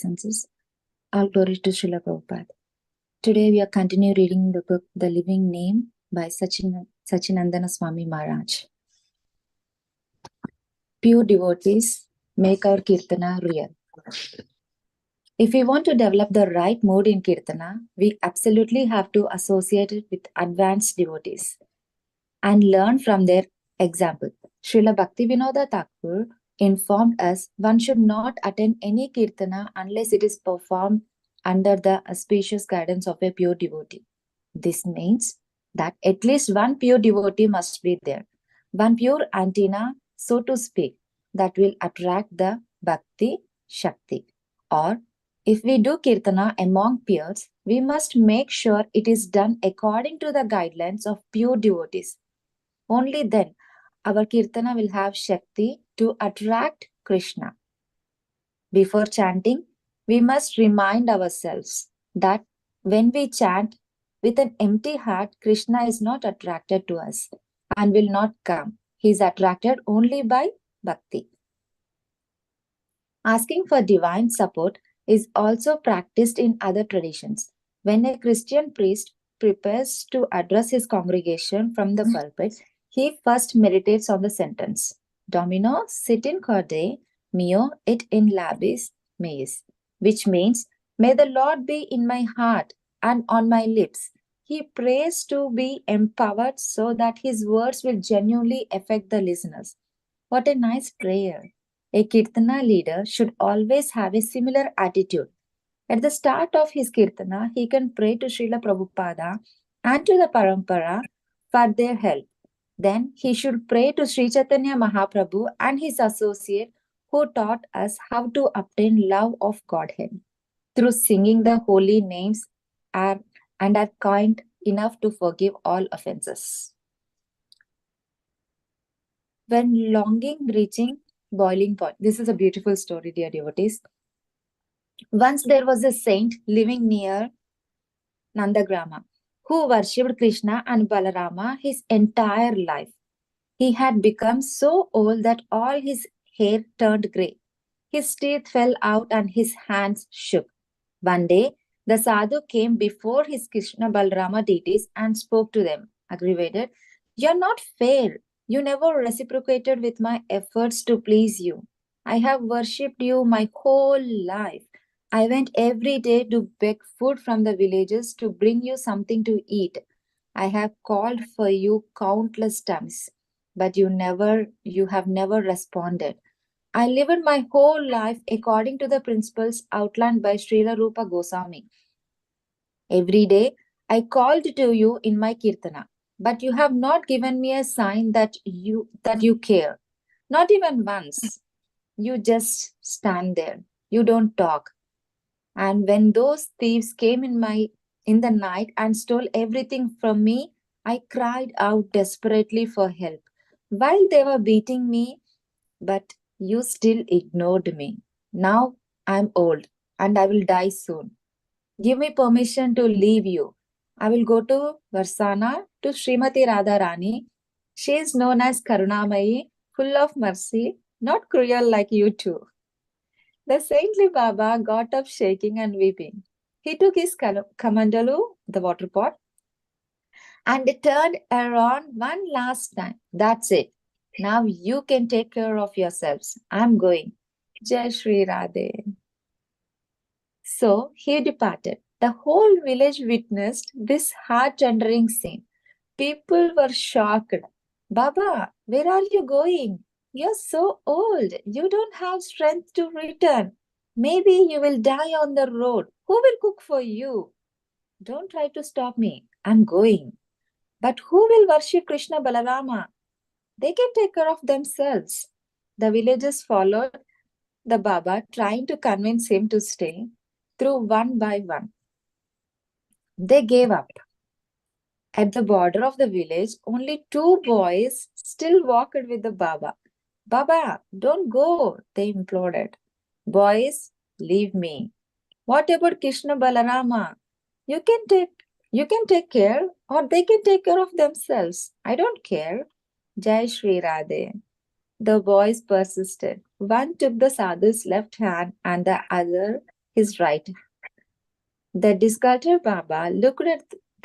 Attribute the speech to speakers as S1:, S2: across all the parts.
S1: senses. All glory to Srila Prabhupada. Today we are continuing reading the book The Living Name by Sachinandana Swami Maharaj. Pure devotees make our Kirtana real. If we want to develop the right mood in Kirtana, we absolutely have to associate it with advanced devotees and learn from their example. Srila Bhaktivinoda Thakur informed us one should not attend any Kirtana unless it is performed under the auspicious guidance of a pure devotee. This means that at least one pure devotee must be there, one pure antenna, so to speak, that will attract the Bhakti Shakti. Or if we do Kirtana among peers, we must make sure it is done according to the guidelines of pure devotees. Only then our Kirtana will have Shakti to attract Krishna. Before chanting, we must remind ourselves that when we chant with an empty heart, Krishna is not attracted to us and will not come. He is attracted only by Bhakti. Asking for divine support is also practiced in other traditions. When a Christian priest prepares to address his congregation from the pulpit, he first meditates on the sentence, Domino sit in corde, meo et in labis meis, which means, may the Lord be in my heart and on my lips. He prays to be empowered so that his words will genuinely affect the listeners. What a nice prayer! A Kirtana leader should always have a similar attitude. At the start of his Kirtana, he can pray to Srila Prabhupada and to the Parampara for their help. Then he should pray to Sri Chaitanya Mahaprabhu and his associate who taught us how to obtain love of Godhead through singing the holy names and are kind enough to forgive all offenses. When longing reaching boiling point. This is a beautiful story, dear devotees. Once there was a saint living near Nandagrama who worshipped Krishna and Balarama his entire life. He had become so old that all his hair turned grey. His teeth fell out and his hands shook. One day, the sadhu came before his Krishna Balarama deities and spoke to them, aggravated, "You are not fair. You never reciprocated with my efforts to please you. I have worshipped you my whole life. I went every day to beg food from the villages to bring you something to eat. I have called for you countless times, but you have never responded. I lived my whole life according to the principles outlined by Srila Rupa Goswami. Every day I called to you in my Kirtana, but you have not given me a sign that you care. Not even once. You just stand there. You don't talk. And when those thieves came in the night and stole everything from me, I cried out desperately for help. While they were beating me, but you still ignored me. Now I'm old and I will die soon. Give me permission to leave you. I will go to Varsana to Srimati Radharani. She is known as Karunamayi, full of mercy, not cruel like you two." The saintly Baba got up shaking and weeping. He took his kamandalu, the water pot, and turned around one last time. "That's it. Now you can take care of yourselves. I'm going. Jai Shri Radhe." So he departed. The whole village witnessed this heart-rending scene. People were shocked. "Baba, where are you going? You're so old. You don't have strength to return. Maybe you will die on the road. Who will cook for you?" "Don't try to stop me. I'm going." "But who will worship Krishna Balarama? They can take care of themselves." The villagers followed the Baba, trying to convince him to stay, through one by one. They gave up. At the border of the village, only two boys still walked with the Baba. "Baba, don't go," they implored. "Boys, leave me. What about Krishna Balarama? You can take care, or they can take care of themselves. I don't care." Jai Shri Radhe. The boys persisted. One took the sadhu's left hand and the other He's right. The discarded Baba looked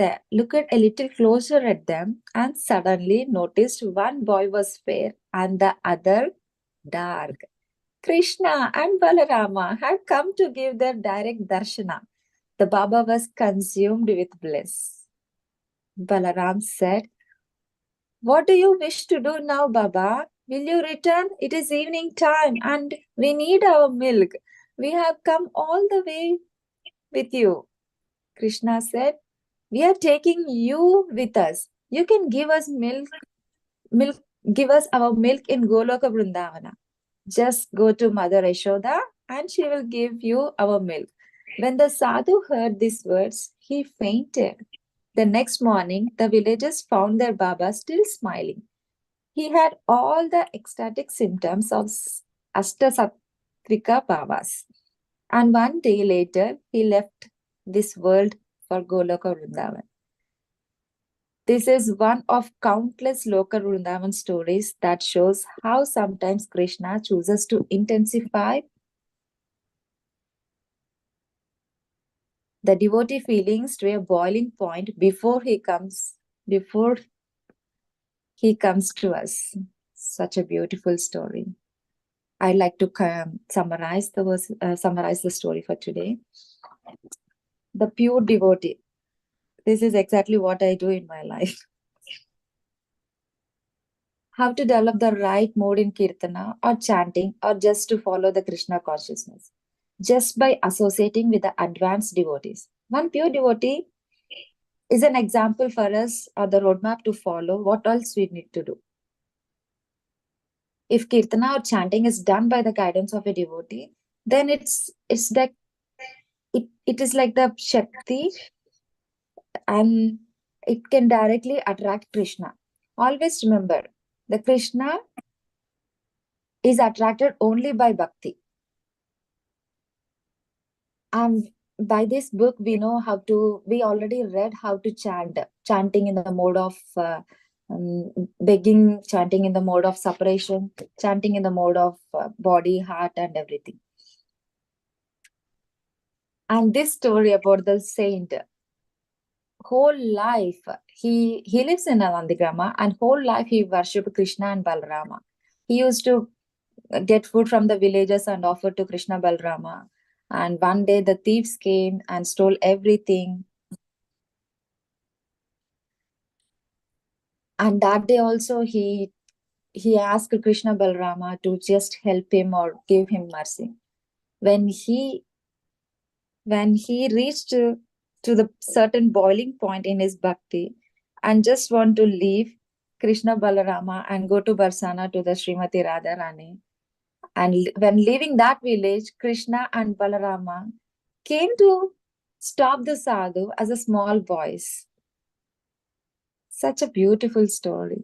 S1: a little closer at them and suddenly noticed one boy was fair and the other dark. Krishna and Balarama had come to give their direct darshana. The Baba was consumed with bliss. Balaram said, "What do you wish to do now, Baba? Will you return? It is evening time and we need our milk. We have come all the way with you." Krishna said, "We are taking you with us. You can give us milk, give us our milk in Goloka Vrindavana. Just go to Mother Yashoda and she will give you our milk." When the sadhu heard these words, he fainted. The next morning, the villagers found their Baba still smiling. He had all the ecstatic symptoms of Ashtasatrika Babas. And one day later, he left this world for Goloka Vrindavan. This is one of countless Loka Vrindavan stories that shows how sometimes Krishna chooses to intensify the devotee feelings to a boiling point before he comes to us. Such a beautiful story. I'd like to summarize the story for today. The pure devotee. This is exactly what I do in my life. How to develop the right mood in kirtana or chanting or just to follow the Krishna consciousness. Just by associating with the advanced devotees. One pure devotee is an example for us or the roadmap to follow. What else we need to do? If kirtana or chanting is done by the guidance of a devotee, then it's like it is like the Shakti and it can directly attract Krishna. Always remember, the Krishna is attracted only by bhakti. And by this book, we already read how to chanting in the mode of begging, chanting in the mode of separation, chanting in the mode of body, heart, and everything. And this story about the saint, whole life, he lives in Nandigrama and whole life he worshipped Krishna and Balarama. He used to get food from the villagers and offer to Krishna Balarama. And one day the thieves came and stole everything. And that day also he asked Krishna Balarama to just help him or give him mercy. When he reached to the certain boiling point in his bhakti and just want to leave Krishna Balarama and go to Barsana to the Srimati Radharani. And when leaving that village, Krishna and Balarama came to stop the sadhu as a small voice. Such a beautiful story.